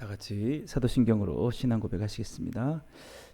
다 같이 사도신경으로 신앙 고백하시겠습니다.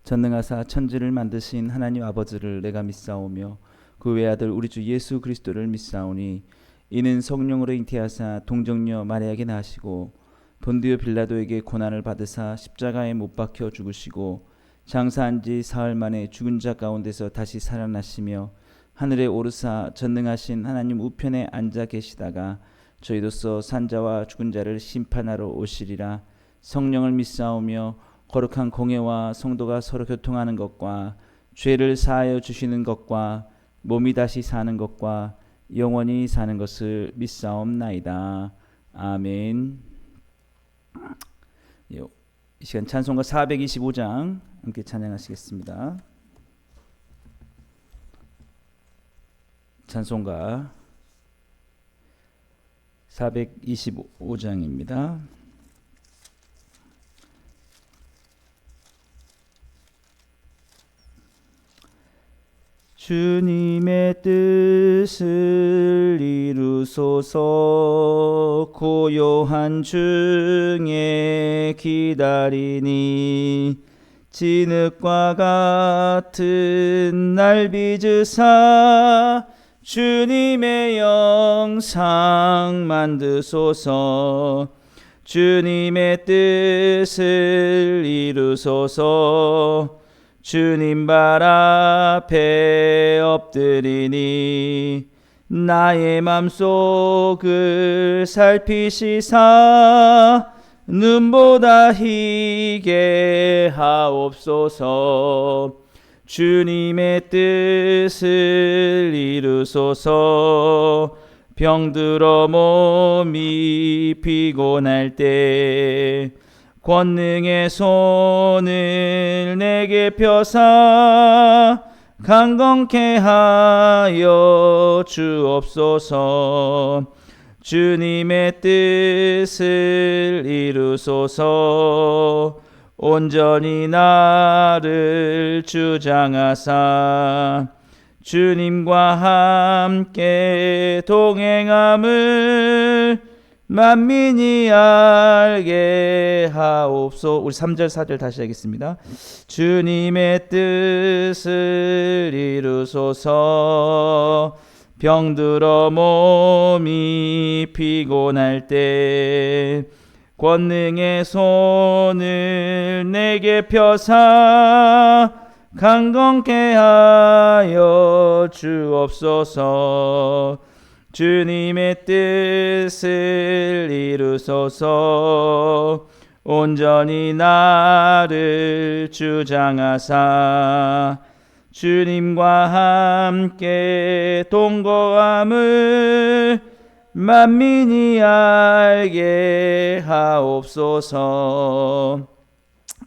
전능하사 천지를 만드신 하나님 아버지를 내가 믿사오며 그 외아들 우리 주 예수 그리스도를 믿사오니 이는 성령으로 잉태하사 동정녀 마리아에게 나시고 본디오 빌라도에게 고난을 받으사 십자가에 못 박혀 죽으시고 장사한 지 사흘 만에 죽은 자 가운데서 다시 살아나시며 하늘에 오르사 전능하신 하나님 우편에 앉아 계시다가 저희로서 산자와 죽은 자를 심판하러 오시리라. 성령을 믿사오며 거룩한 공회와 성도가 서로 교통하는 것과 죄를 사하여 주시는 것과 몸이 다시 사는 것과 영원히 사는 것을 믿사옵나이다. 아멘. 이 시간 찬송가 425장 함께 찬양하시겠습니다. 찬송가 425장입니다. 주님의 뜻을 이루소서. 고요한 중에 기다리니 진흙과 같은 날 빚으사 주님의 영상 만드소서. 주님의 뜻을 이루소서. 주님 발 앞에 엎드리니 나의 맘속을 살피시사 눈보다 희게 하옵소서. 주님의 뜻을 이루소서. 병들어 몸이 피곤할 때 권능의 손을 내게 펴사 강건케 하여 주옵소서. 주님의 뜻을 이루소서. 온전히 나를 주장하사 주님과 함께 동행함을 만민이 알게 하옵소. 우리 3절 4절 다시 하겠습니다. 주님의 뜻을 이루소서. 병들어 몸이 피곤할 때 권능의 손을 내게 펴사 강건케 하여 주옵소서. 주님의 뜻을 이루소서. 온전히 나를 주장하사 주님과 함께 동거함을 만민이 알게 하옵소서.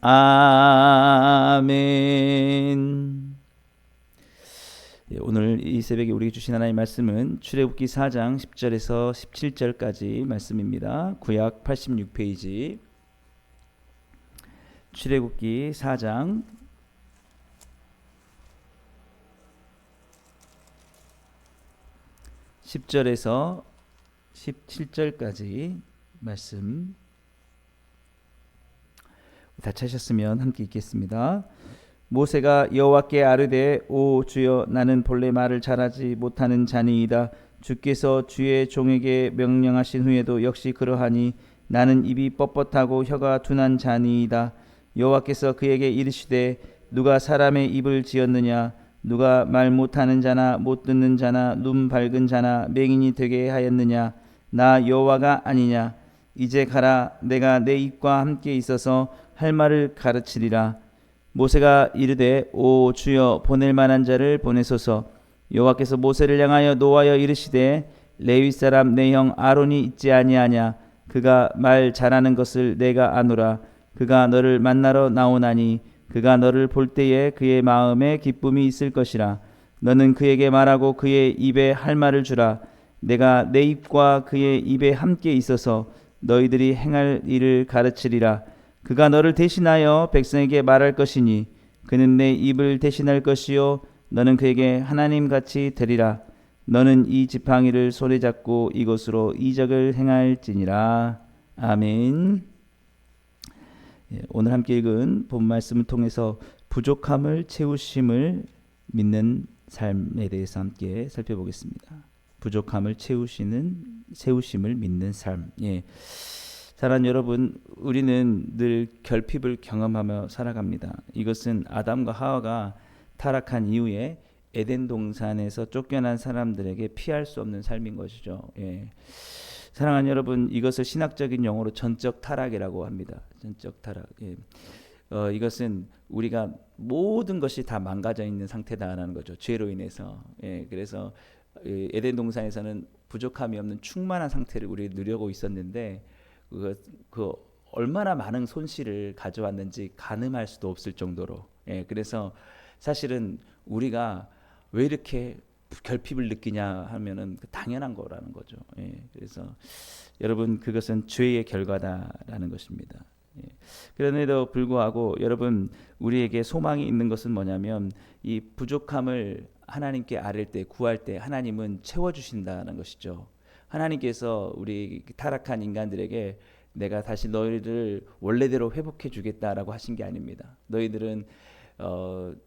아멘. 오늘 이 새벽에 우리에게 주신 하나님의 말씀은 출애굽기 4장 10절에서 17절까지 말씀입니다. 구약 86페이지 출애굽기 4장 10절에서 17절까지 말씀 다 찾으셨으면 함께 읽겠습니다. 모세가 여호와께 아뢰되 오 주여 나는 본래 말을 잘하지 못하는 자니이다. 주께서 주의 종에게 명령하신 후에도 역시 그러하니 나는 입이 뻣뻣하고 혀가 둔한 자니이다. 여호와께서 그에게 이르시되 누가 사람의 입을 지었느냐? 누가 말 못하는 자나 못 듣는 자나 눈 밝은 자나 맹인이 되게 하였느냐? 나 여호와가 아니냐? 이제 가라. 내가 내 입과 함께 있어서 할 말을 가르치리라. 모세가 이르되 오 주여 보낼 만한 자를 보내소서. 여호와께서 모세를 향하여 노하여 이르시되 레위 사람 내 형 아론이 있지 아니하냐? 그가 말 잘하는 것을 내가 아노라. 그가 너를 만나러 나오나니 그가 너를 볼 때에 그의 마음에 기쁨이 있을 것이라. 너는 그에게 말하고 그의 입에 할 말을 주라. 내가 내 입과 그의 입에 함께 있어서 너희들이 행할 일을 가르치리라. 그가 너를 대신하여 백성에게 말할 것이니 그는 내 입을 대신할 것이요 너는 그에게 하나님같이 되리라. 너는 이 지팡이를 손에 잡고 이것으로 이적을 행할지니라. 아멘. 오늘 함께 읽은 본 말씀을 통해서 부족함을 채우심을 믿는 삶에 대해서 함께 살펴보겠습니다. 부족함을 채우심을 믿는 삶. 사랑하는 여러분, 우리는 늘 결핍을 경험하며 살아갑니다. 이것은 아담과 하와가 타락한 이후에 에덴 동산에서 쫓겨난 사람들에게 피할 수 없는 삶인 것이죠. 사랑하는 여러분, 이것을 신학적인 용어로 전적 타락이라고 합니다. 전적 타락. 이것은 우리가 모든 것이 다 망가져 있는 상태다라는 거죠. 죄로 인해서. 그래서 에덴 동산에서는 부족함이 없는 충만한 상태를 우리 누려고 있었는데 그 얼마나 많은 손실을 가져왔는지 가늠할 수도 없을 정도로. 그래서 사실은 우리가 왜 이렇게 결핍을 느끼냐 하면은 당연한 거라는 거죠. 그래서 여러분, 그것은 죄의 결과다라는 것입니다. 그런데도 불구하고 여러분, 우리에게 소망이 있는 것은 뭐냐면 이 부족함을 하나님께 아뢰 때, 구할 때 하나님은 채워주신다는 것이죠. 하나님께서 우리 타락한 인간들에게 내가 다시 너희를 원래대로 회복해 주겠다라고 하신 게 아닙니다. 너희들은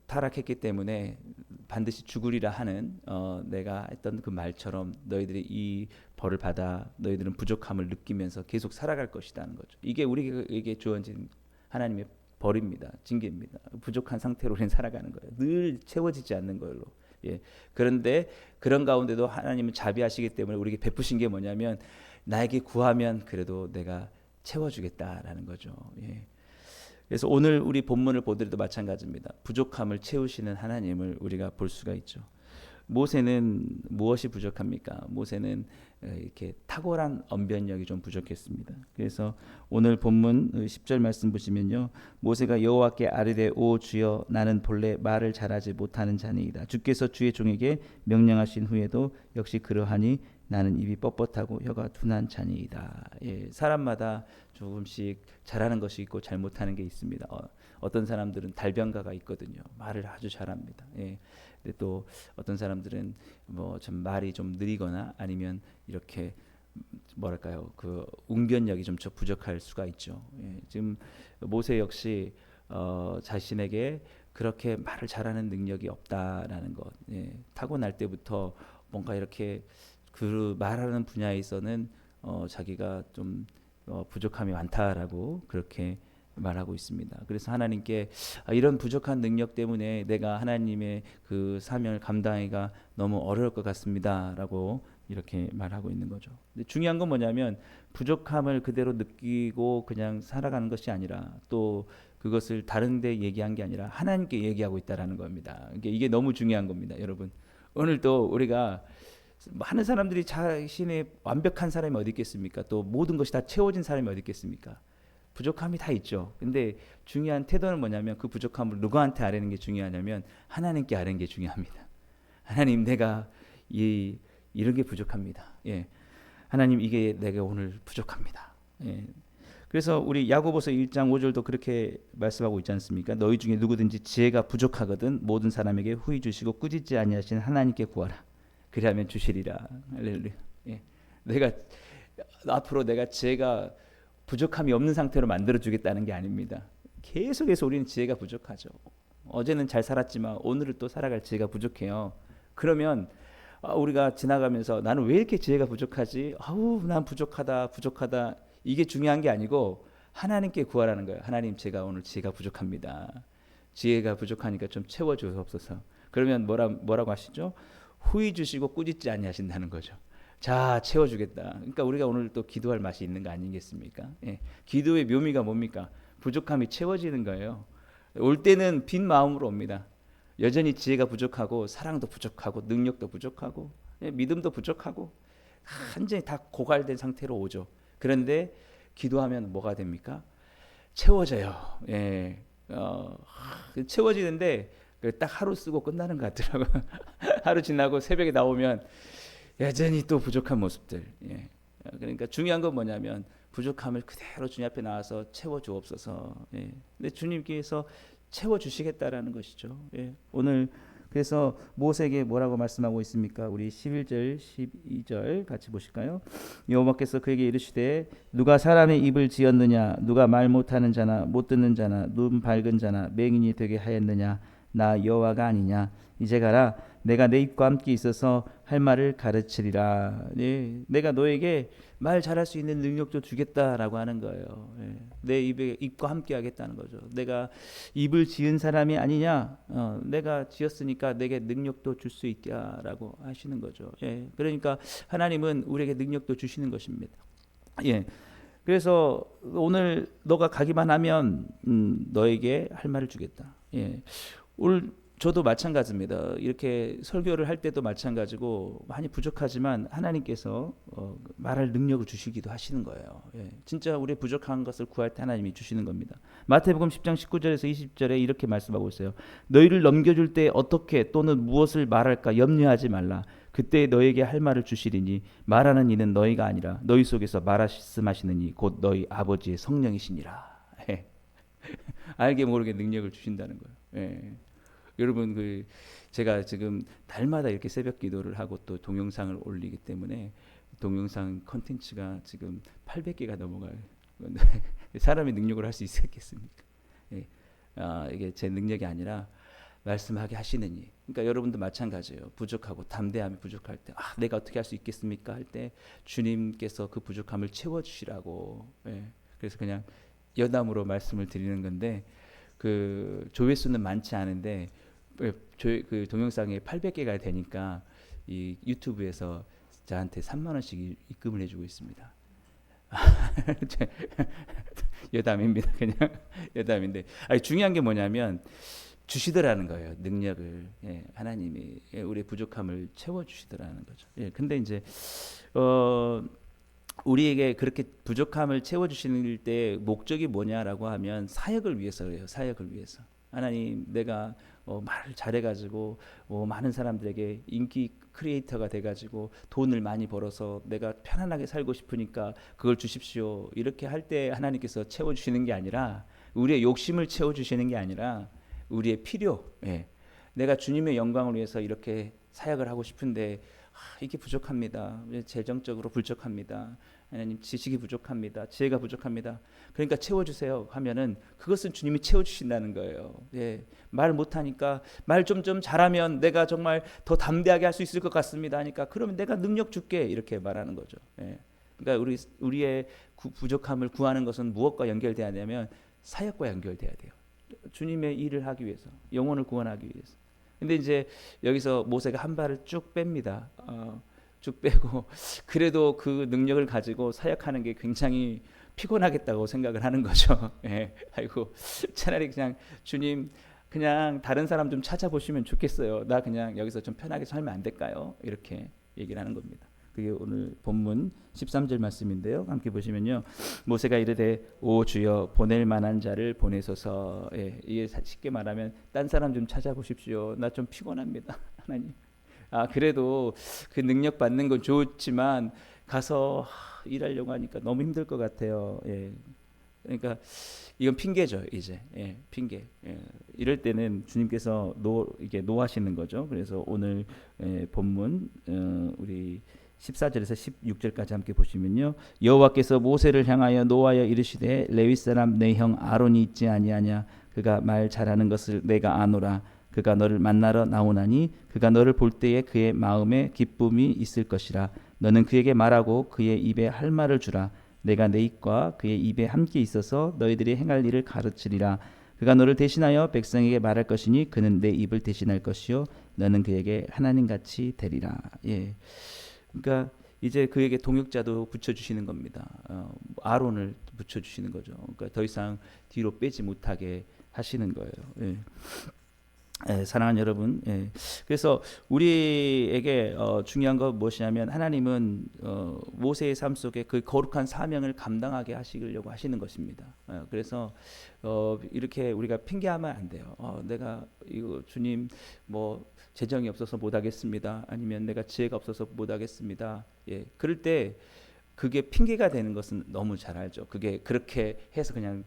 타락했기 때문에 반드시 죽으리라 하는 내가 했던 그 말처럼 너희들이 이 벌을 받아 너희들은 부족함을 느끼면서 계속 살아갈 것이라는 거죠. 이게 우리에게 주어진 하나님의 벌입니다. 징계입니다. 부족한 상태로 우리는 살아가는 거예요. 늘 채워지지 않는 걸로. 그런데 그런 가운데도 하나님은 자비하시기 때문에 우리에게 베푸신 게 뭐냐면 나에게 구하면 그래도 내가 채워주겠다라는 거죠. 그래서 오늘 우리 본문을 보더라도 마찬가지입니다. 부족함을 채우시는 하나님을 우리가 볼 수가 있죠. 모세는 무엇이 부족합니까? 모세는 이렇게 탁월한 언변력이 좀 부족했습니다. 그래서 오늘 본문 10절 말씀 보시면요, 모세가 여호와께 아뢰되 오 주여 나는 본래 말을 잘하지 못하는 자니이다. 주께서 주의 종에게 명령하신 후에도 역시 그러하니 나는 입이 뻣뻣하고 혀가 둔한 자니이다. 사람마다 조금씩 잘하는 것이 있고 잘못하는 게 있습니다. 어떤 사람들은 달변가가 있거든요. 말을 아주 잘합니다. 근데 또 어떤 사람들은 뭐 좀 말이 좀 느리거나 아니면 이렇게 뭐랄까요, 그 웅변력이 좀 부족할 수가 있죠. 지금 모세 역시 자신에게 그렇게 말을 잘하는 능력이 없다라는 것, 타고날 때부터 뭔가 이렇게 그 말하는 분야에서는 자기가 좀 부족함이 많다라고 그렇게 말하고 있습니다. 그래서 하나님께 이런 부족한 능력 때문에 내가 하나님의 그 사명을 감당하기가 너무 어려울 것 같습니다라고 이렇게 말하고 있는 거죠. 근데 중요한 건 뭐냐면 부족함을 그대로 느끼고 그냥 살아가는 것이 아니라 또 그것을 다른 데 얘기한 게 아니라 하나님께 얘기하고 있다라는 겁니다. 이게 너무 중요한 겁니다. 여러분, 오늘도 우리가 많은 사람들이 자신의 완벽한 사람이 어디 있겠습니까? 또 모든 것이 다 채워진 사람이 어디 있겠습니까? 부족함이 다 있죠. 근데 중요한 태도는 뭐냐면 그 부족함을 누구한테 아뢰는 게 중요하냐면 하나님께 아뢰는 게 중요합니다. 하나님, 내가 이런 게 부족합니다. 하나님, 이게 내가 오늘 부족합니다. 그래서 우리 야고보서 1장 5절도 그렇게 말씀하고 있지 않습니까? 너희 중에 누구든지 지혜가 부족하거든 모든 사람에게 후히 주시고 꾸짖지 아니하시는 하나님께 구하라. 그리하면 주시리라. 할렐루야. 내가 앞으로 내가 지혜가 부족함이 없는 상태로 만들어 주겠다는 게 아닙니다. 계속해서 우리는 지혜가 부족하죠. 어제는 잘 살았지만 오늘은 또 살아갈 지혜가 부족해요. 그러면 우리가 지나가면서 나는 왜 이렇게 지혜가 부족하지? 난 부족하다. 이게 중요한 게 아니고 하나님께 구하라는 거예요. 하나님, 제가 오늘 지혜가 부족합니다. 지혜가 부족하니까 좀 채워주옵소서. 그러면 뭐라고 하시죠? 후히 주시고 꾸짖지 아니하신다는 거죠. 자, 채워주겠다. 그러니까 우리가 오늘 또 기도할 맛이 있는 거 아니겠습니까? 기도의 묘미가 뭡니까? 부족함이 채워지는 거예요. 올 때는 빈 마음으로 옵니다. 여전히 지혜가 부족하고 사랑도 부족하고 능력도 부족하고 믿음도 부족하고 완전히 다 고갈된 상태로 오죠. 그런데 기도하면 뭐가 됩니까? 채워져요. 채워지는데 딱 하루 쓰고 끝나는 것 같더라고요. 하루 지나고 새벽에 나오면 여전히 또 부족한 모습들. 그러니까 중요한 건 뭐냐면 부족함을 그대로 주님 앞에 나와서 채워주옵소서. 근데 주님께서 채워주시겠다라는 것이죠. 오늘 그래서 모세에게 뭐라고 말씀하고 있습니까? 우리 11절 12절 같이 보실까요? 여호와께서 그에게 이르시되 누가 사람의 입을 지었느냐 누가 말 못하는 자나 못 듣는 자나 눈 밝은 자나 맹인이 되게 하였느냐 나 여호와가 아니냐 이제 가라 내가 내 입과 함께 있어서 할 말을 가르치리라. 네, 내가 너에게 말 잘할 수 있는 능력도 주겠다라고 하는 거예요. 예, 내 입과 함께 하겠다는 거죠. 내가 입을 지은 사람이 아니냐? 내가 지었으니까 내게 능력도 줄 수 있다라고 하시는 거죠. 예, 그러니까 하나님은 우리에게 능력도 주시는 것입니다. 예, 그래서 오늘 너가 가기만 하면 너에게 할 말을 주겠다. 예, 오늘 저도 마찬가지입니다. 이렇게 설교를 할 때도 마찬가지고 많이 부족하지만 하나님께서 말할 능력을 주시기도 하시는 거예요. 예, 진짜 우리의 부족한 것을 구할 때 하나님이 주시는 겁니다. 마태복음 10장 19절에서 20절에 이렇게 말씀하고 있어요. 너희를 넘겨줄 때 어떻게 또는 무엇을 말할까 염려하지 말라. 그때 너에게 할 말을 주시리니 말하는 이는 너희가 아니라 너희 속에서 말씀하시는 이 곧 너희 아버지의 성령이시니라. 예. 알게 모르게 능력을 주신다는 거예요. 예. 여러분 제가 지금 달마다 이렇게 새벽 기도를 하고 또 동영상을 올리기 때문에 동영상 컨텐츠가 지금 800개가 넘어가요. 사람이 능력을 할 수 있겠습니까? 예. 이게 제 능력이 아니라 말씀하게 하시느니. 그러니까 여러분도 마찬가지예요. 부족하고 담대함이 부족할 때 내가 어떻게 할 수 있겠습니까? 할 때 주님께서 그 부족함을 채워주시라고. 예. 그래서 그냥 여담으로 말씀을 드리는 건데 그 조회수는 많지 않은데 그 동영상에 800개가 되니까 이 유튜브에서 저한테 3만 원씩 입금을 해주고 있습니다. 여담입니다. 그냥 여담인데 중요한 게 뭐냐면 주시더라는 거예요. 능력을. 예, 하나님이 우리의 부족함을 채워주시더라는 거죠. 예, 근데 이제 우리에게 그렇게 부족함을 채워주시는 때 목적이 뭐냐라고 하면 사역을 위해서예요. 사역을 위해서. 하나님 내가 말을 잘해가지고 많은 사람들에게 인기 크리에이터가 돼가지고 돈을 많이 벌어서 내가 편안하게 살고 싶으니까 그걸 주십시오. 이렇게 할 때 하나님께서 채워주시는 게 아니라 우리의 욕심을 채워주시는 게 아니라 우리의 필요. 예. 내가 주님의 영광을 위해서 이렇게 사역을 하고 싶은데 이게 부족합니다. 재정적으로 부족합니다. 하나님 지식이 부족합니다. 지혜가 부족합니다. 그러니까 채워주세요 하면은 그것은 주님이 채워주신다는 거예요. 예, 말 못하니까 말 좀 잘하면 내가 정말 더 담대하게 할 수 있을 것 같습니다 하니까 그러면 내가 능력 줄게 이렇게 말하는 거죠. 예, 그러니까 우리의 부족함을 구하는 것은 무엇과 연결돼야 되냐면 사역과 연결돼야 돼요. 주님의 일을 하기 위해서 영혼을 구원하기 위해서. 근데 이제 여기서 모세가 한 발을 쭉 뺍니다. 쭉 빼고 그래도 그 능력을 가지고 사역하는 게 굉장히 피곤하겠다고 생각을 하는 거죠. 예, 아이고 차라리 그냥 주님 그냥 다른 사람 좀 찾아보시면 좋겠어요. 나 그냥 여기서 좀 편하게 살면 안 될까요? 이렇게 얘기를 하는 겁니다. 그게 오늘 본문 13절 말씀인데요. 함께 보시면요. 모세가 이르되 오 주여 보낼 만한 자를 보내소서. 예, 이게 쉽게 말하면 딴 사람 좀 찾아보십시오. 나 좀 피곤합니다. 하나님. 그래도 그 능력 받는 건 좋지만 가서 일하려고 하니까 너무 힘들 것 같아요. 예. 그러니까 이건 핑계죠, 이제. 예, 핑계. 예. 이럴 때는 주님께서 이게 노하시는 거죠. 그래서 오늘 본문 우리 14절에서 16절까지 함께 보시면요. 여호와께서 모세를 향하여 노하여 이르시되 레위 사람 내 형 아론이 있지 아니하냐 그가 말 잘하는 것을 내가 아노라 그가 너를 만나러 나오나니 그가 너를 볼 때에 그의 마음에 기쁨이 있을 것이라 너는 그에게 말하고 그의 입에 할 말을 주라 내가 내 입과 그의 입에 함께 있어서 너희들이 행할 일을 가르치리라 그가 너를 대신하여 백성에게 말할 것이니 그는 내 입을 대신할 것이요 너는 그에게 하나님같이 되리라. 예. 그러니까 이제 그에게 동역자도 붙여주시는 겁니다. 아론을 붙여주시는 거죠. 그러니까 더 이상 뒤로 빼지 못하게 하시는 거예요. 예. 사랑하는 여러분, 그래서 우리에게 중요한 건 무엇이냐면 하나님은 모세의 삶 속에 그 거룩한 사명을 감당하게 하시려고 하시는 것입니다. 그래서 이렇게 우리가 핑계하면 안 돼요. 내가 이거 주님 뭐 재정이 없어서 못 하겠습니다. 아니면 내가 지혜가 없어서 못 하겠습니다. 예, 그럴 때 그게 핑계가 되는 것은 너무 잘 알죠. 그게 그렇게 해서 그냥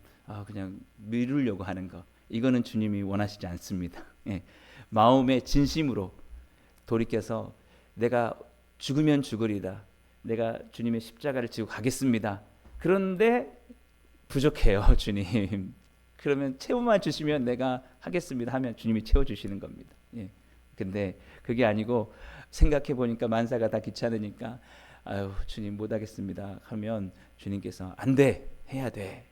미루려고 하는 거. 이거는 주님이 원하시지 않습니다. 예. 마음의 진심으로 돌이켜서 내가 죽으면 죽으리다. 내가 주님의 십자가를 지고 가겠습니다. 그런데 부족해요, 주님. 그러면 채워만 주시면 내가 하겠습니다 하면 주님이 채워주시는 겁니다. 예. 근데 그게 아니고 생각해 보니까 만사가 다 귀찮으니까 아유 주님 못하겠습니다 하면 주님께서 안 돼, 해야 돼.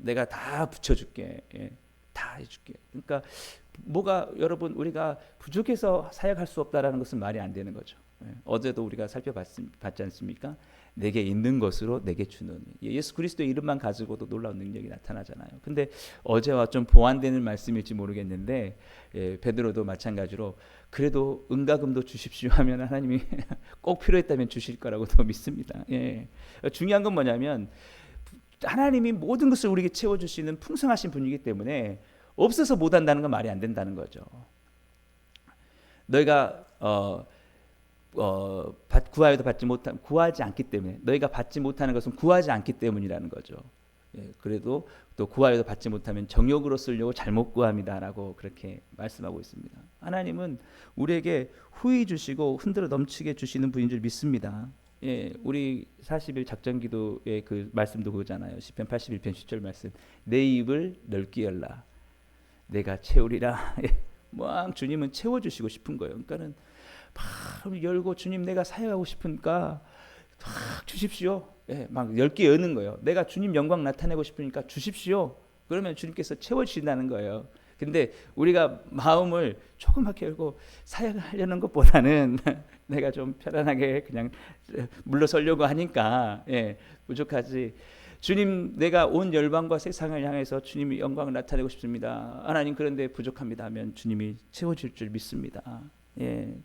내가 다 붙여줄게. 예. 다 해줄게. 그러니까 뭐가 여러분 우리가 부족해서 사역할 수 없다라는 것은 말이 안 되는 거죠. 예. 어제도 우리가 살펴봤지 않습니까? 내게 있는 것으로 내게 주는 예수 그리스도의 이름만 가지고도 놀라운 능력이 나타나잖아요. 근데 어제와 좀 보완되는 말씀일지 모르겠는데 베드로도 마찬가지로 그래도 은과금도 주십시오 하면 하나님이 꼭 필요했다면 주실 거라고 더 믿습니다. 예. 중요한 건 뭐냐면 하나님이 모든 것을 우리에게 채워주시는 풍성하신 분이기 때문에 없어서 못한다는 건 말이 안 된다는 거죠. 너희가 구하여도 구하지 않기 때문에 너희가 받지 못하는 것은 구하지 않기 때문이라는 거죠. 예, 그래도 또 구하여도 받지 못하면 정욕으로 쓰려고 잘못 구합니다라고 그렇게 말씀하고 있습니다. 하나님은 우리에게 후히 주시고 흔들어 넘치게 주시는 분인 줄 믿습니다. 예, 우리 40일 작전기도의 그 말씀도 그거잖아요. 시편 81편 10절 말씀. 내 입을 넓게 열라. 내가 채우리라. 막 주님은 채워주시고 싶은 거예요. 그러니까는 막 열고 주님 내가 사역하고 싶으니까 막 주십시오. 예, 막 10개 여는 거예요. 내가 주님 영광 나타내고 싶으니까 주십시오. 그러면 주님께서 채워주신다는 거예요. 근데 우리가 마음을 조그맣게 열고 사역하려는 것보다는 내가 좀 편안하게 그냥 물러서려고 하니까 부족하지. 주님 내가 온 열방과 세상을 향해서 주님이 영광을 나타내고 싶습니다. 하나님 그런데 부족합니다 하면 주님이 채워줄 줄 믿습니다.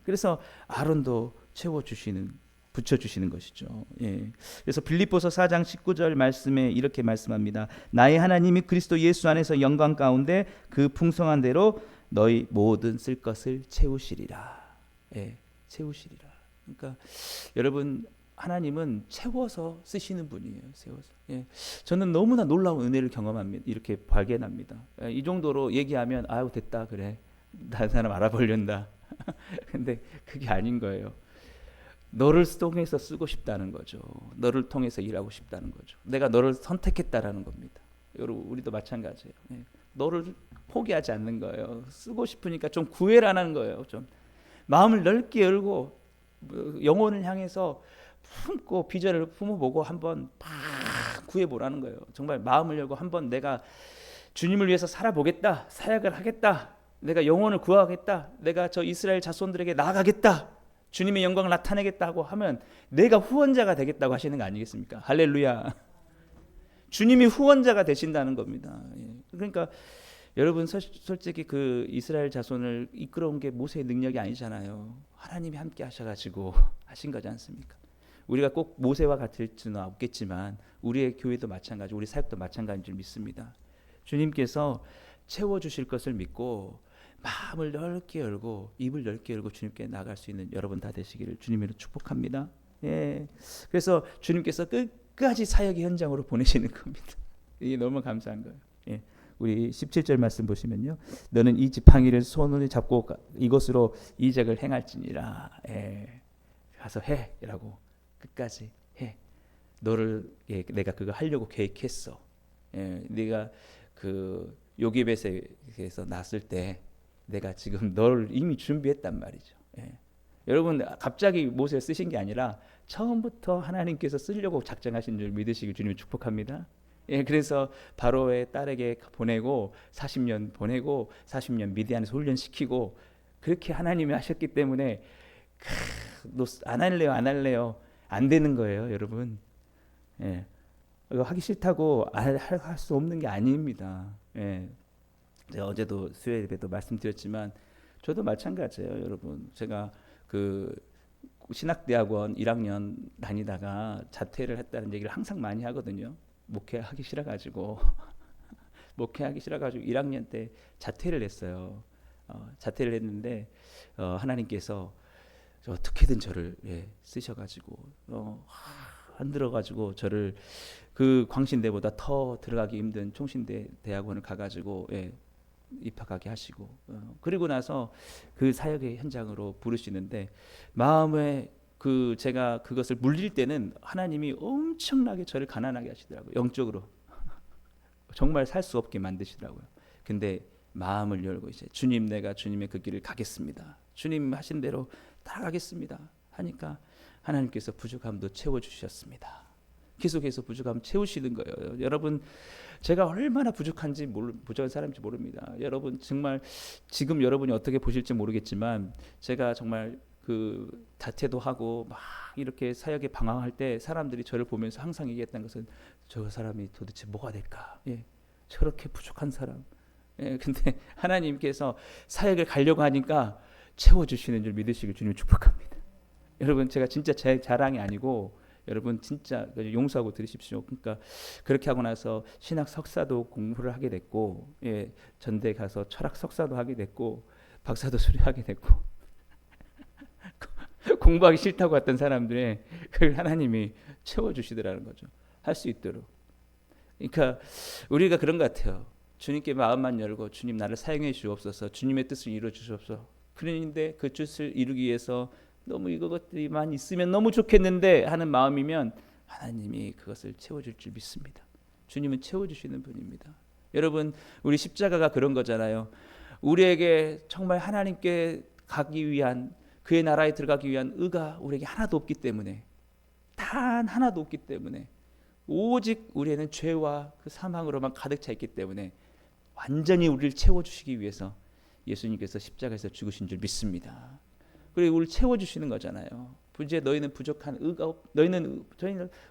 그래서 아론도 채워주시는 붙여주시는 것이죠. 그래서 빌립보서 4장 19절 말씀에 이렇게 말씀합니다. 나의 하나님이 그리스도 예수 안에서 영광 가운데 그 풍성한 대로 너희 모든 쓸 것을 채우시리라. 채우시리라. 그러니까 여러분 하나님은 채워서 쓰시는 분이에요. 채워서. 저는 너무나 놀라운 은혜를 경험합니다. 이렇게 발견합니다. 이 정도로 얘기하면 아유 됐다 그래. 다른 사람 알아보려다. 근데 그게 아닌 거예요. 너를 통해서 쓰고 싶다는 거죠. 너를 통해서 일하고 싶다는 거죠. 내가 너를 선택했다라는 겁니다. 여러분 우리도 마찬가지예요. 너를 포기하지 않는 거예요. 쓰고 싶으니까 좀 구애라는 거예요. 좀 마음을 넓게 열고 영혼을 향해서 품고 비전을 품어보고 한번 팍 구해보라는 거예요. 정말 마음을 열고 한번 내가 주님을 위해서 살아보겠다. 사역을 하겠다. 내가 영혼을 구하겠다. 내가 저 이스라엘 자손들에게 나아가겠다. 주님의 영광을 나타내겠다고 하면 내가 후원자가 되겠다고 하시는 거 아니겠습니까? 할렐루야. 주님이 후원자가 되신다는 겁니다. 그러니까 여러분 솔직히 그 이스라엘 자손을 이끌어온 게 모세의 능력이 아니잖아요. 하나님이 함께 하셔가지고 하신 거지 않습니까? 우리가 꼭 모세와 같을 수는 없겠지만 우리의 교회도 마찬가지, 우리 사역도 마찬가지인 줄 믿습니다. 주님께서 채워주실 것을 믿고 마음을 넓게 열고 입을 넓게 열고 주님께 나갈 수 있는 여러분 다 되시기를 주님으로 축복합니다. 그래서 주님께서 끝까지 사역의 현장으로 보내시는 겁니다. 이게 너무 감사한 거예요. 우리 17절 말씀 보시면요. 너는 이 지팡이를 손으로 잡고 이것으로 이적을 행할지니라. 가서 해라고 끝까지 해. 너를 내가 그거 하려고 계획했어. 네가 그 요기벳에서 났을 때 내가 지금 너를 이미 준비했단 말이죠. 여러분 갑자기 모세를 쓰신 게 아니라 처음부터 하나님께서 쓰려고 작정하신 줄 믿으시길 주님을 축복합니다. 그래서 바로의 딸에게 보내고 40년 보내고 40년 미디안에서 훈련시키고 그렇게 하나님이 하셨기 때문에 너 안 할래요 안 되는 거예요 여러분. 이거 하기 싫다고 할 수 없는 게 아닙니다. 제가 어제도 수요일 예배도 말씀드렸지만 저도 마찬가지예요 여러분. 제가 그 신학대학원 1학년 다니다가 자퇴를 했다는 얘기를 항상 많이 하거든요. 목회하기 싫어가지고 1학년 때 자퇴를 했어요. 자퇴를 했는데 하나님께서 어떻게든 저를 쓰셔가지고 흔들어가지고 저를 그 광신대보다 더 들어가기 힘든 총신대 대학원을 가가지고 입학하게 하시고 그리고 나서 그 사역의 현장으로 부르시는데 마음에 제가 그것을 물릴 때는 하나님이 엄청나게 저를 가난하게 하시더라고요. 영적으로 정말 살 수 없게 만드시더라고요. 근데 마음을 열고 이제 주님, 내가 주님의 그 길을 가겠습니다. 주님 하신 대로 따라가겠습니다 하니까 하나님께서 부족함도 채워주셨습니다. 계속해서 부족함 채우시는 거예요. 여러분, 제가 얼마나 부족한 사람인지 모릅니다. 여러분 정말 지금 여러분이 어떻게 보실지 모르겠지만 제가 정말 그 자퇴도 하고 막 이렇게 사역에 방황할 때 사람들이 저를 보면서 항상 얘기했던 것은 저 사람이 도대체 뭐가 될까? 예, 저렇게 부족한 사람. 예, 근데 하나님께서 사역을 가려고 하니까 채워주시는 줄 믿으시길 주님 축복합니다. 여러분, 제가 진짜 제 자랑이 아니고 여러분 진짜 용서하고 들으십시오. 그러니까 그렇게 하고 나서 신학 석사도 공부를 하게 됐고, 예, 전대 가서 철학 석사도 하게 됐고, 박사도 수료하게 됐고, 공부하기 싫다고 했던 사람들의 그걸 하나님이 채워주시더라는 거죠. 할 수 있도록. 그러니까 우리가 그런 것 같아요. 주님께 마음만 열고 주님 나를 사용해 주옵소서, 주님의 뜻을 이루어 주옵소서. 그런데 그 뜻을 이루기 위해서 너무 이것들이만 있으면 너무 좋겠는데 하는 마음이면 하나님이 그것을 채워줄 줄 믿습니다. 주님은 채워주시는 분입니다. 여러분, 우리 십자가가 그런 거잖아요. 우리에게 정말 하나님께 가기 위한, 그의 나라에 들어가기 위한 의가 우리에게 하나도 없기 때문에, 단 하나도 없기 때문에, 오직 우리에는 죄와 그 사망으로만 가득 차 있기 때문에 완전히 우리를 채워주시기 위해서 예수님께서 십자가에서 죽으신 줄 믿습니다. 그리고 우리를 채워주시는 거잖아요. 이제 너희는 부족한 의가 저희는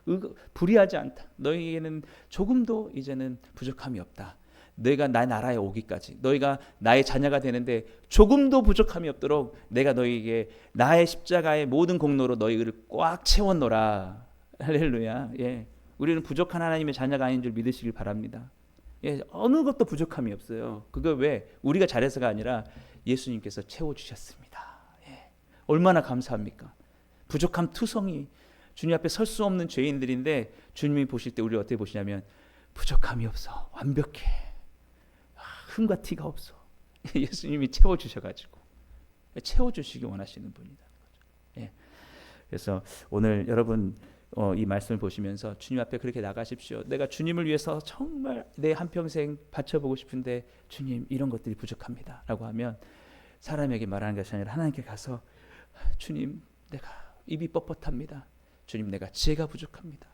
의가 불의하지 않다. 너희에게는 조금도 이제는 부족함이 없다. 너희가 나 나라에 오기까지, 너희가 나의 자녀가 되는데 조금도 부족함이 없도록 내가 너희에게 나의 십자가의 모든 공로로 너희를 꽉 채웠노라. 할렐루야. 예, 우리는 부족한 하나님의 자녀가 아닌 줄 믿으시길 바랍니다. 예, 어느 것도 부족함이 없어요. 그거 왜 우리가 잘해서가 아니라 예수님께서 채워주셨습니다. 얼마나 감사합니까? 부족함 투성이 주님 앞에 설 수 없는 죄인들인데 주님이 보실 때 우리를 어떻게 보시냐면 부족함이 없어, 완벽해, 흠과 티가 없어. 예수님이 채워주셔가지고 채워주시기 원하시는 분이다. 예. 그래서 오늘 여러분 이 말씀을 보시면서 주님 앞에 그렇게 나가십시오. 내가 주님을 위해서 정말 내 한평생 바쳐보고 싶은데 주님 이런 것들이 부족합니다 라고 하면 사람에게 말하는 것이 아니라 하나님께 가서 주님 내가 입이 뻣뻣합니다. 주님 내가 지혜가 부족합니다.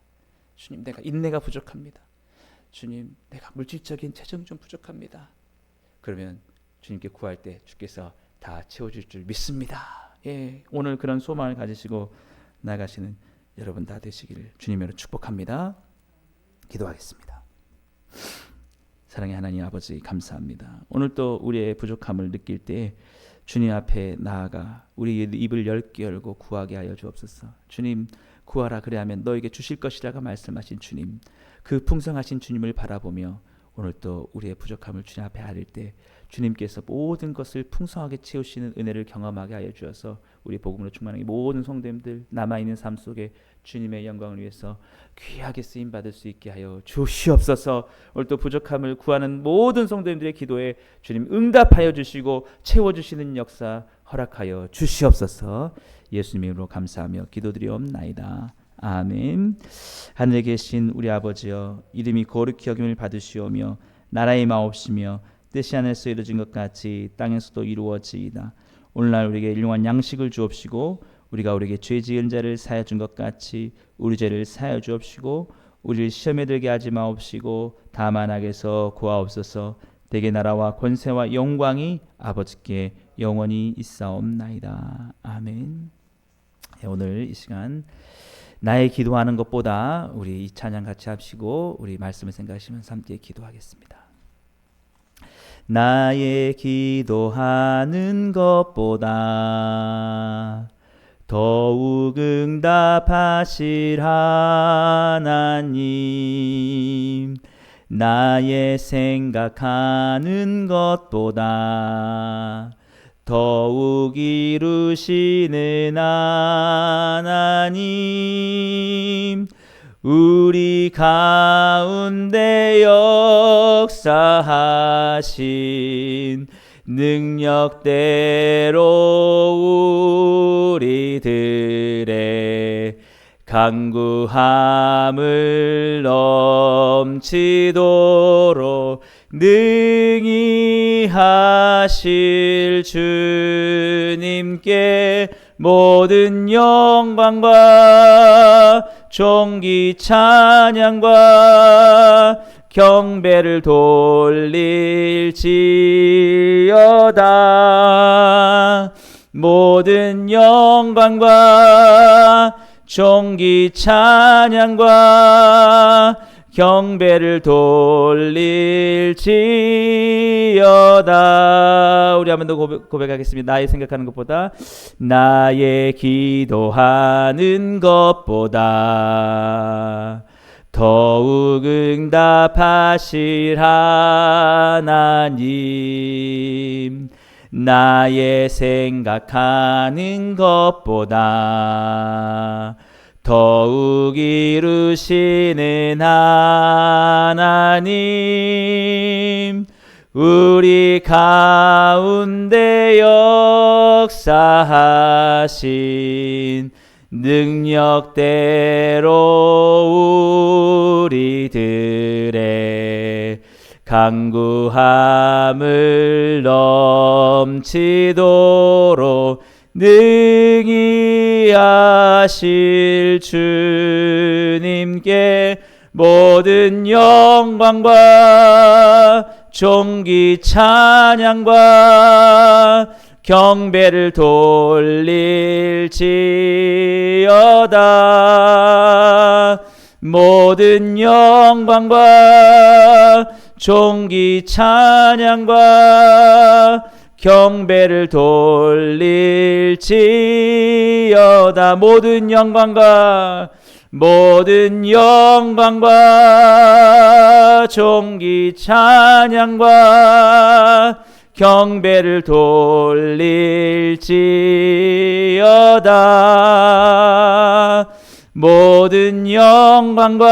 주님 내가 인내가 부족합니다. 주님 내가 물질적인 재정이 좀 부족합니다. 그러면 주님께 구할 때 주께서 다 채워줄 줄 믿습니다. 예, 오늘 그런 소망을 가지시고 나가시는 여러분 다 되시기를 주님으로 축복합니다. 기도하겠습니다. 사랑의 하나님 아버지 감사합니다. 오늘 또 우리의 부족함을 느낄 때 주님 앞에 나아가 우리 입을 열게 열고 구하게 하여 주옵소서. 주님 구하라 그래하면 너에게 주실 것이라고 말씀하신 주님, 그 풍성하신 주님을 바라보며 오늘 또 우리의 부족함을 주님 앞에 아릴 때 주님께서 모든 것을 풍성하게 채우시는 은혜를 경험하게 하여 주어서 우리 복음으로 충만한 모든 성도님들 남아있는 삶 속에 주님의 영광을 위해서 귀하게 쓰임받을 수 있게 하여 주시옵소서. 오늘 또 부족함을 구하는 모든 성도님들의 기도에 주님 응답하여 주시고 채워주시는 역사 허락하여 주시옵소서. 예수님의 이름으로 감사하며 기도드리옵나이다. 아멘. 하늘에 계신 우리 아버지여, 이름이 거룩히 여김을 받으시오며 나라의 마옵시며 뜻이 하늘에서 이루어진 것 같이 땅에서도 이루어지이다. 오늘날 우리에게 일용할 양식을 주옵시고 우리가 우리에게 죄 지은 자를 사하여 준 것 같이 우리 죄를 사하여 주옵시고 우리를 시험에 들게 하지 마옵시고 다만 악에서 구하옵소서. 대개 나라와 권세와 영광이 아버지께 영원히 있사옵나이다. 아멘. 오늘 이 시간 나의 기도하는 것보다 우리 이 찬양 같이 합시고 우리 말씀을 생각하시면서 함께 기도하겠습니다. 나의 기도하는 것보다 더욱 응답하실 하나님, 나의 생각하는 것보다 더욱 이루시는 하나님, 우리 가운데 역사하신 능력대로 우리들의 간구함을 넘치도록 능히 하실 주님께 모든 영광과 존귀 찬양과 경배를 돌릴지어다. 모든 영광과 존귀 찬양과 경배를 돌릴지어다. 우리 한 번 더 고백하겠습니다. 나의 생각하는 것보다, 나의 기도하는 것보다 더욱 응답하실 하나님, 나의 생각하는 것보다 더욱 이루시는 하나님, 우리 가운데 역사하신 능력대로 우리들의 간구함을 넘치도록 능히 하실 주님께 모든 영광과 존귀 찬양과 경배를 돌릴지어다. 모든 영광과 존귀 찬양과 경배를 돌릴지어다. 모든 영광과 존귀 찬양과 경배를 돌릴지어다. 모든 영광과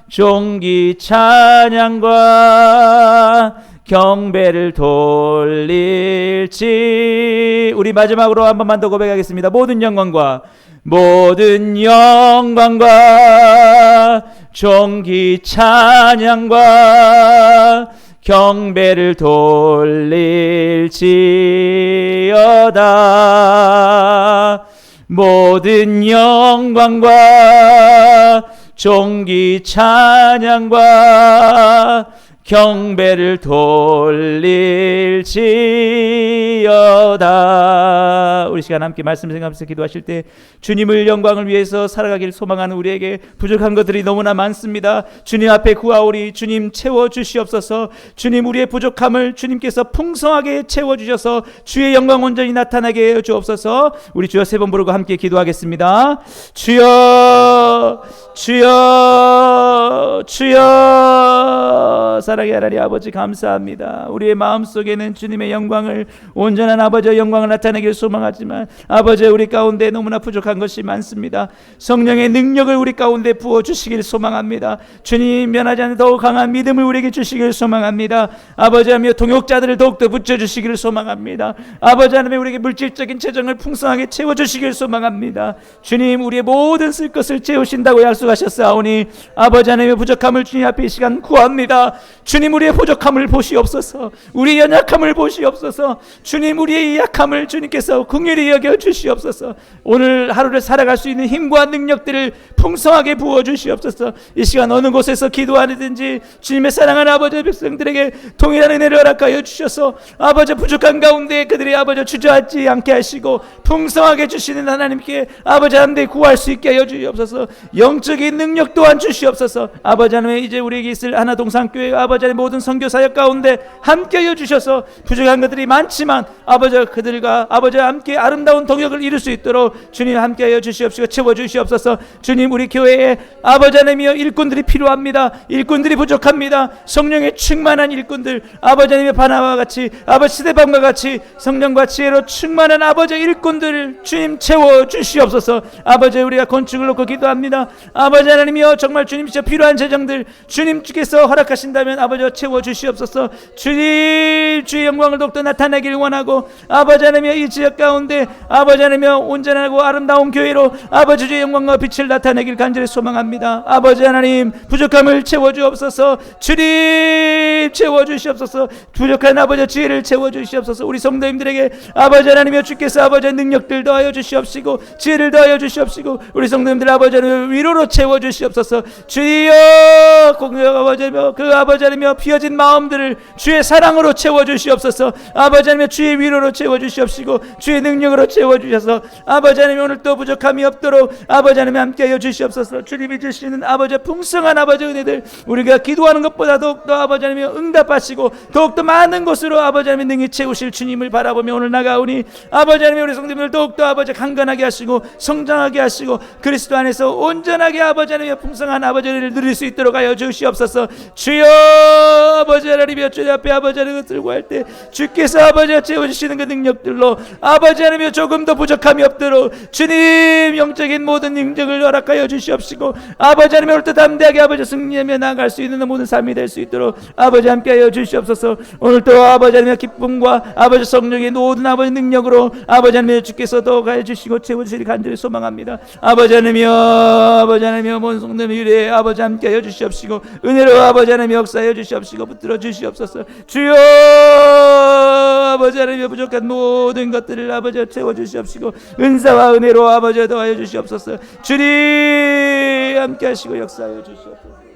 존귀 찬양과 경배를 돌릴지. 우리 마지막으로 한 번만 더 고백하겠습니다. 모든 영광과 존귀 찬양과 경배를 돌릴지어다. 모든 영광과 존귀 찬양과 경배를 돌릴지어다. 우리 시간 함께 말씀 생각하면서 기도하실 때 주님을 영광을 위해서 살아가길 소망하는 우리에게 부족한 것들이 너무나 많습니다. 주님 앞에 구하오리. 주님 채워주시옵소서. 주님, 우리의 부족함을 주님께서 풍성하게 채워주셔서 주의 영광 온전히 나타나게 해 주옵소서. 우리 주여 세 번 부르고 함께 기도하겠습니다. 주여, 주여, 주여. 사랑의 하나님 아버지, 감사합니다. 우리의 마음속에는 주님의 영광을, 온전한 아버지의 영광을 나타내길 소망하지만 아버지, 우리 가운데 너무나 부족한 것이 많습니다. 성령의 능력을 우리 가운데 부어주시길 소망합니다. 주님, 변하지 않는 더욱 강한 믿음을 우리에게 주시길 소망합니다. 아버지 하나님, 동역자들을 더욱더 붙여주시기를 소망합니다. 아버지 하나님, 우리에게 물질적인 재정을 풍성하게 채워주시길 소망합니다. 주님, 우리의 모든 쓸 것을 채우신다고 약속하셨사오니 아버지 하나님의 부족함을 주님 앞에 이 시간 구합니다. 주님, 우리의 부족함을 보시옵소서. 우리의 연약함을 보시옵소서. 주님, 우리의 약함을 주님께서 긍휼히 여겨 주시옵소서. 오늘 하루를 살아갈 수 있는 힘과 능력들을 풍성하게 부어주시옵소서. 이 시간 어느 곳에서 기도하든지 주님의 사랑하는 아버지 백성들에게 동일한 은혜를 허락하여 주셔서 아버지 부족한 가운데 그들이 아버지 주저앉지 않게 하시고 풍성하게 주시는 하나님께 아버지 한데 구할 수 있게 하여 주시옵소서. 영적인 능력 또한 주시옵소서. 주셔서 아버지 하나님 이제 우리에게 있을 하나동산교회 아버지 하나님 모든 선교사역 가운데 함께하여 주셔서 부족한 것들이 많지만 아버지 그들과 아버지와 함께 아름다운 동역을 이룰 수 있도록 주님 함께하여 주시옵시고 채워주시옵소서. 주님 우리 교회에 아버지 하나님이여 일꾼들이 필요합니다. 일꾼들이 부족합니다. 성령의 충만한 일꾼들 아버지 하나님의 바나바와 같이 아버지 스데반과 같이 성령과 지혜로 충만한 아버지 일꾼들을 주님 채워주시옵소서. 아버지 우리가 건축을 놓고 기도합니다. 아버지 하나님이여 정말 주님 진짜 필요한 재정들 주님께서 허락하신다면 아버지와 채워주시옵소서. 주님 주의 영광을 더욱더 나타내길 원하고 아버지 하나님이여 이 지역 가운데 아버지 하나님이여 온전하고 아름다운 교회로 아버지 주의 영광과 빛을 나타내길 간절히 소망합니다. 아버지 하나님 부족함을 채워주옵소서. 주님 채워주시옵소서. 부족한 아버지 지혜를 채워주시옵소서. 우리 성도님들에게 아버지 하나님이여 주께서 아버지 능력들 더하여 주시옵시고 지혜를 더하여 주시옵시고 우리 성도님들 아버지 하나님 위로로 채워주시옵소서. 주여 공격 아버지 하나님이여 그 아버지 하나님이여 비어진 마음들을 주의 사랑으로 채워주시옵소서. 아버지 하나님이여 주의 위로로 채워주시옵시고 주의 능력으로 채워주셔서 아버지 하나님 오늘 또 부족함이 없도록 아버지 하나님 함께하여 주시옵소서. 주님이 주시는 아버지 풍성한 아버지 은혜들 우리가 기도하는 것보다 더욱더 아버지 하나님 응답하시고 더욱더 많은 것으로 아버지 하나님 능히 채우실 주님을 바라보며 오늘 나가오니 아버지 하나님 우리 성도님을 더욱더 아버지 강건하게 하시고 성장하게 하시고 그리스도 안에서 온전하게 아버지 하나님 풍성한 아버지 은혜를 누릴 수 있도록 하여 주시옵소서. 주여 아버지 하나님이여 주님 앞에 아버지 하나님을 들고 할 때 주께서 아버지가 채워주시는 그 능력들로 아버지 하나님이여 조금 더 부족함이 없도록 주님 영적인 모든 능력을 허락하여 주시옵시고 아버지 하나님 오늘도 담대하게 아버지 승리하며 나아갈 수 있는 모든 삶이 될 수 있도록 아버지 함께하여 주시옵소서. 오늘도 아버지 하나님의 기쁨과 아버지 성령의 모든 아버지 능력으로 아버지 하나님 주께서 더욱 하여 주시고 채워주시리 간절히 소망합니다. 아버지 하나님이여 아버지 하나님이여 모든 성도님의 위에 아버지 함께하여 주시옵시고 은혜로 아버지 하나님 역사하여 주시옵시고 붙들어 주시옵소서. 주여 아버지 하나님의 부족한 모든 것들을 아버지 채워주시옵시고 은사와 은혜로 아버지 더하여 주시옵소서. 주님 함께하시고 역사하여 주시옵소서.